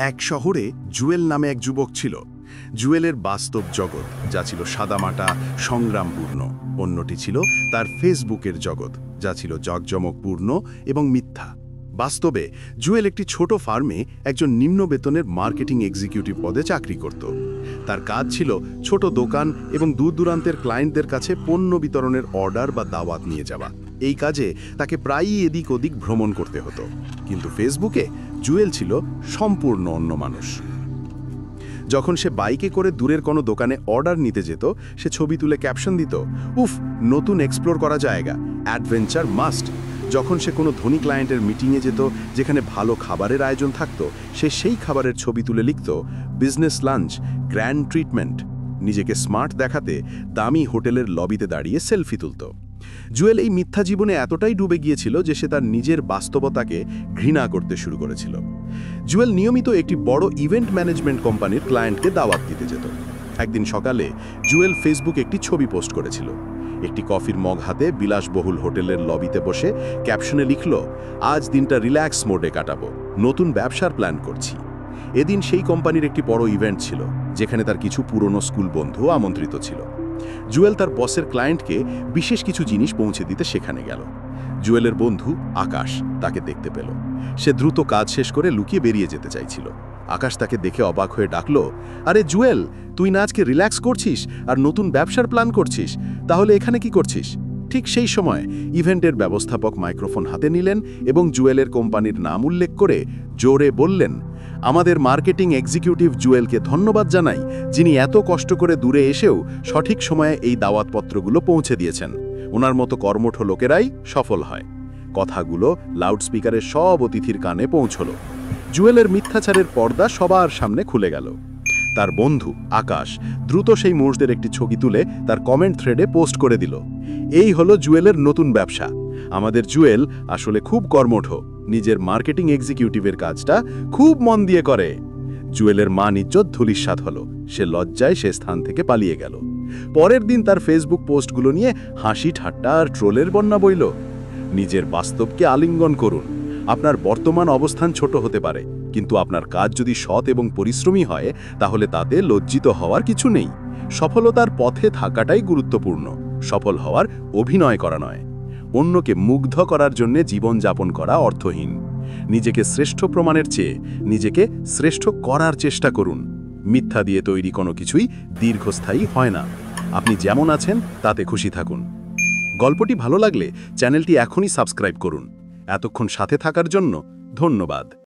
এক শহরে জুয়েল নামে এক যুবক ছিল। জুয়েলের বাস্তব জগৎ যা ছিল সাদামাটা সংগ্রামপূর্ণ, অন্যটি ছিল তার ফেসবুকের জগৎ যা ছিল জাঁকজমকপূর্ণ এবং মিথ্যা। বাস্তবে জুয়েল একটি ছোট ফার্মে একজন নিম্ন বেতনের মার্কেটিং এক্সিকিউটিভ পদে চাকরি করত। তার কাজ ছিল ছোট দোকান এবং দূর দূরান্তের ক্লায়েন্টদের কাছে পণ্য বিতরণের অর্ডার বা দাওয়াত নিয়ে যাওয়া। এই কাজে তাকে প্রায়ই এদিক ওদিক ভ্রমণ করতে হতো। কিন্তু ফেসবুকে জুয়েল ছিল সম্পূর্ণ অন্য মানুষ। যখন সে বাইকে করে দূরের কোনো দোকানে অর্ডার নিতে যেত, সে ছবি তুলে ক্যাপশন দিত, উফ, নতুন এক্সপ্লোর করা জায়গা, অ্যাডভেঞ্চার মাস্ট। যখন সে কোনো ধনী ক্লায়েন্টের মিটিংয়ে যেত যেখানে ভালো খাবারের আয়োজন থাকতো, সে সেই খাবারের ছবি তুলে লিখত, বিজনেস লাঞ্চ, গ্র্যান্ড ট্রিটমেন্ট। নিজেকে স্মার্ট দেখাতে দামি হোটেলের লবিতে দাঁড়িয়ে সেলফি তুলত। জুয়েল এই মিথ্যা জীবনে এতটাই ডুবে গিয়েছিল যে সে তার নিজের বাস্তবতাকে ঘৃণা করতে শুরু করেছিল। জুয়েল নিয়মিত একটি বড় ইভেন্ট ম্যানেজমেন্ট কোম্পানির ক্লায়েন্টকে দাওয়াত দিতে যেত। একদিন সকালে জুয়েল ফেসবুকে একটি ছবি পোস্ট করেছিল। একটি কফির মগ হাতে বিলাসবহুল হোটেলের লবিতে বসে ক্যাপশনে লিখল, আজ দিনটা রিল্যাক্স মোডে কাটাবো, নতুন ব্যবসার প্ল্যান করছি। এদিন সেই কোম্পানির একটি বড় ইভেন্ট ছিল যেখানে তার কিছু পুরনো স্কুল বন্ধু আমন্ত্রিত ছিল। জুয়েল তার বসের ক্লায়েন্টকে বিশেষ কিছু জিনিস পৌঁছে দিতে সেখানে গেল। জুয়েলের বন্ধু আকাশ তাকে দেখতে পেল। সে দ্রুত কাজ শেষ করে লুকিয়ে বেরিয়ে যেতে চাইছিল। আকাশ তাকে দেখে অবাক হয়ে ডাকল, আরে জুয়েল, তুই না আজকে রিল্যাক্স করছিস আর নতুন ব্যবসার প্ল্যান করছিস, তাহলে এখানে কি করছিস? ঠিক সেই সময় ইভেন্টের ব্যবস্থাপক মাইক্রোফোন হাতে নিলেন এবং জুয়েলের কোম্পানির নাম উল্লেখ করে জোরে বললেন, আমাদের মার্কেটিং এক্সিকিউটিভ জুয়েলকে ধন্যবাদ জানাই, যিনি এত কষ্ট করে দূরে এসেও সঠিক সময়ে এই দাওয়াতপত্রগুলো পৌঁছে দিয়েছেন। ওনার মতো কর্মঠ লোকেরাই সফল হয়। কথাগুলো লাউডস্পিকারে সব অতিথির কানে পৌঁছল। জুয়েলের মিথ্যাচারের পর্দা সবার সামনে খুলে গেল। তার বন্ধু আকাশ দ্রুত সেই মুহূর্তের একটি ছবি তুলে তার কমেন্ট থ্রেডে পোস্ট করে দিল, এই হলো জুয়েলের নতুন ব্যবসা। আমাদের জুয়েল আসলে খুব কর্মঠ, নিজের মার্কেটিং এক্সিকিউটিভের কাজটা খুব মন দিয়ে করে। জুয়েলের মান ইজ্জত ধূলিসাৎ হলো। সে লজ্জায় সে স্থান থেকে পালিয়ে গেল। পরের দিন তার ফেসবুক পোস্টগুলো নিয়ে হাসি ঠাট্টা আর ট্রোলের বন্যা বইল। নিজের বাস্তবকে আলিঙ্গন করুন। আপনার বর্তমান অবস্থান ছোট হতে পারে, কিন্তু আপনার কাজ যদি সৎ এবং পরিশ্রমী হয় তাহলে তাতে লজ্জিত হওয়ার কিছু নেই। সফলতার পথে থাকাটাই গুরুত্বপূর্ণ, সফল হওয়ার অভিনয় করা নয়। অন্যকে মুগ্ধ করার জন্য জীবনযাপন করা অর্থহীন। নিজেকে শ্রেষ্ঠ প্রমাণের চেয়ে নিজেকে শ্রেষ্ঠ করার চেষ্টা করুন। মিথ্যা দিয়ে তৈরি কোনো কিছুই দীর্ঘস্থায়ী হয় না। আপনি যেমন আছেন তাতে খুশি থাকুন। গল্পটি ভালো লাগলে চ্যানেলটি এখনই সাবস্ক্রাইব করুন। এতক্ষণ সাথে থাকার জন্য ধন্যবাদ।